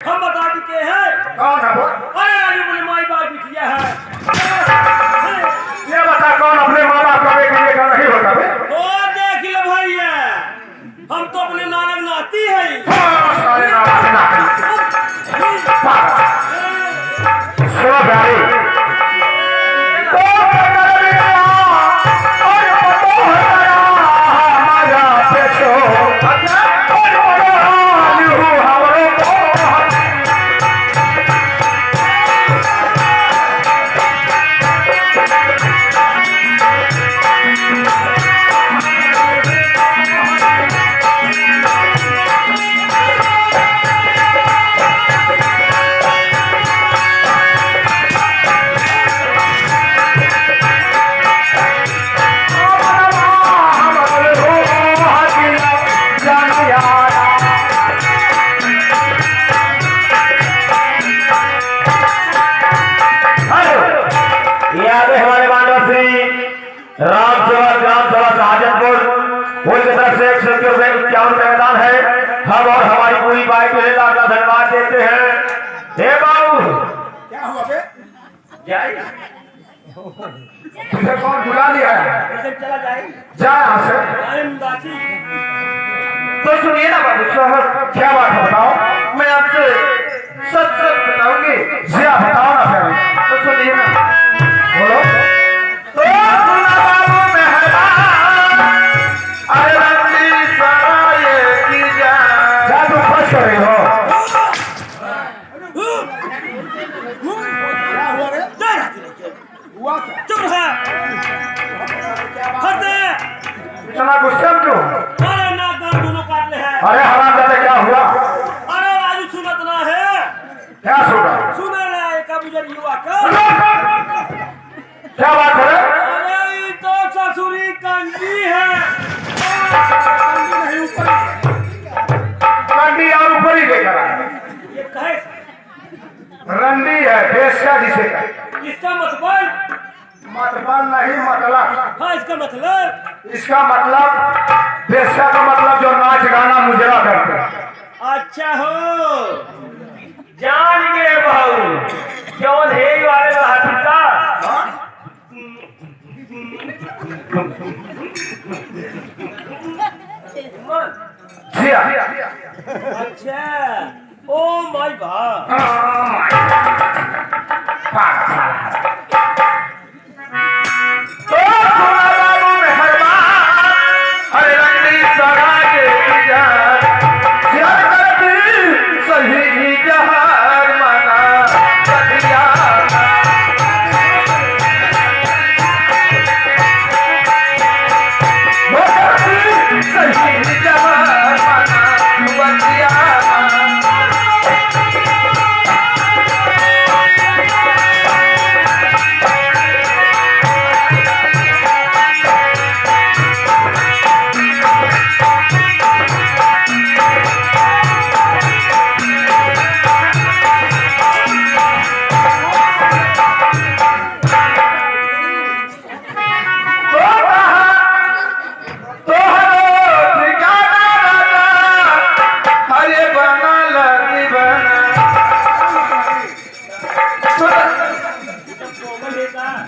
हम बता चुके हैं। कौन है वो? अरे राजू बोले माई बाप बिटिया है। ये बता कौन अपने माँ बाप का बेटी लेकर नहीं होता बे? ओ देख लो भैया, हम तो अपने नानक नाती है। सारे नानक नाती। सुनो प्यारी, हम और हमारी पूरी बाइक के नेता का धन्यवाद देते हैं। हे बाबू, क्या हुआ बे? तुझे कौन बुला लिया है? चला जाए जा यहाँ से। तो सुनिए ना बाबू साहब, क्या बात है बताओ? मैं आपसे सच सच बताऊंगी। जी आप बताओ ना फिर। तो सुनिए ना, बोलो। तो सुना बाबू मेहरबान, अरे रंगी सराय की जान। क्या तुम खुश कर रही हो? क्या हुआ रे? हुआ क्या? चुप रहा। इतना गुस्सा क्यों? अरे ना कान दोनों काट ले है। अरे हरामजादे क्या हुआ? अरे राजू सुनत ना है। क्या सुना? सुने ना एक गुजर युवा का। क्या बात है? अरे ये तो ससुरी कंजी है। नहीं ऊपर। रंडी और ऊपर ही लेकर आए। ये कहे रंडी है बेस्या जिसे कहते। इसका मतलब? मतलब नहीं, मतलब। हाँ इसका मतलब। इसका मतलब बेस्या का मतलब जो नाच गाना मुजरा करते हैं। अच्छा हो जान गए बहू जौन है वाले हसीता। जी अच्छा ओ माय गॉड। तो सुना बाबू मेहरबान, अरे रंडी सराय की जान। यार करती सही जहार मना बतिया। वो करती सही जहार मना बतिया।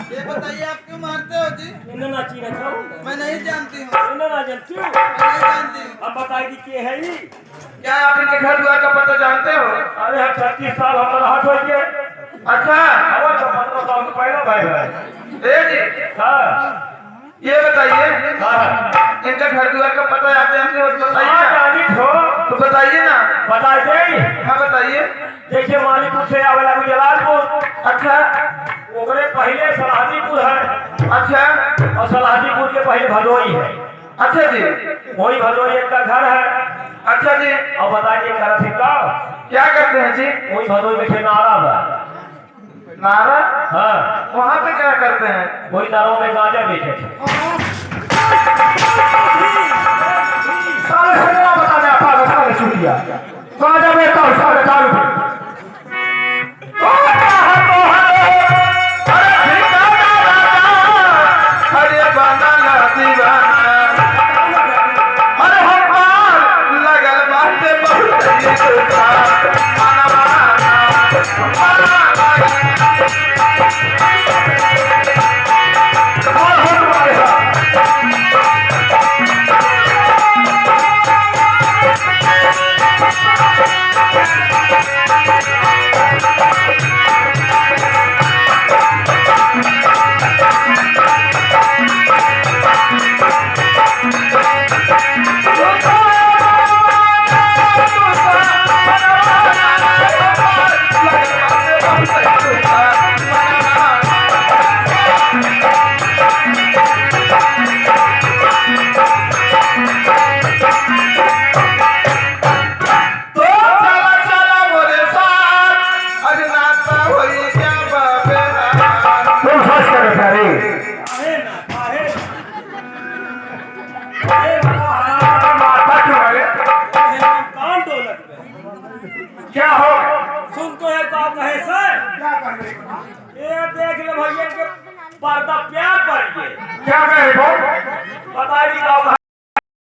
ये बताइए आप क्यों मारते हो जी? मैं नहीं जानती हूँ। ना जानती हूँ। मैं नहीं जानती हूँ। अब बताएगी के है ये? क्या आप इनके घर द्वार का पता जानते हो? अरे 36 साल हमारा हाथ हो गया। अच्छा, हवा तो 15 साल तो पहला भाई है। ए जी, हाँ ये बताइए हाँ इनका घर द्वार का पता आप जानते हो तो बताइए हाँ ना। जानी हो तो बताइए ना। बता दे। हाँ बताइए। देखिए मालीपुर से आवेला जलालपुर। अच्छा ओकरे पहले सलाहदीपुर है अच्छा और सलाहदीपुर के पहले भदोई है। अच्छा जी, वही भदोई एक का घर है। अच्छा जी, और बताइए कर का क्या करते हैं जी? वही भदोई में के नारा है। नारा? हाँ वहाँ पे क्या करते हैं? वही नारों में गांजा बेचे थे। साले सजना बताने आता साले छुटिया गांजा बेचता हूँ साले दारू। लगल बाटे बहुत हो गया? सुन तो है का कहे सर क्या कर रहे हो? ये देख ले भैया के पर्दा प्यार पड़ गए क्या कह रहे हो? बताइए का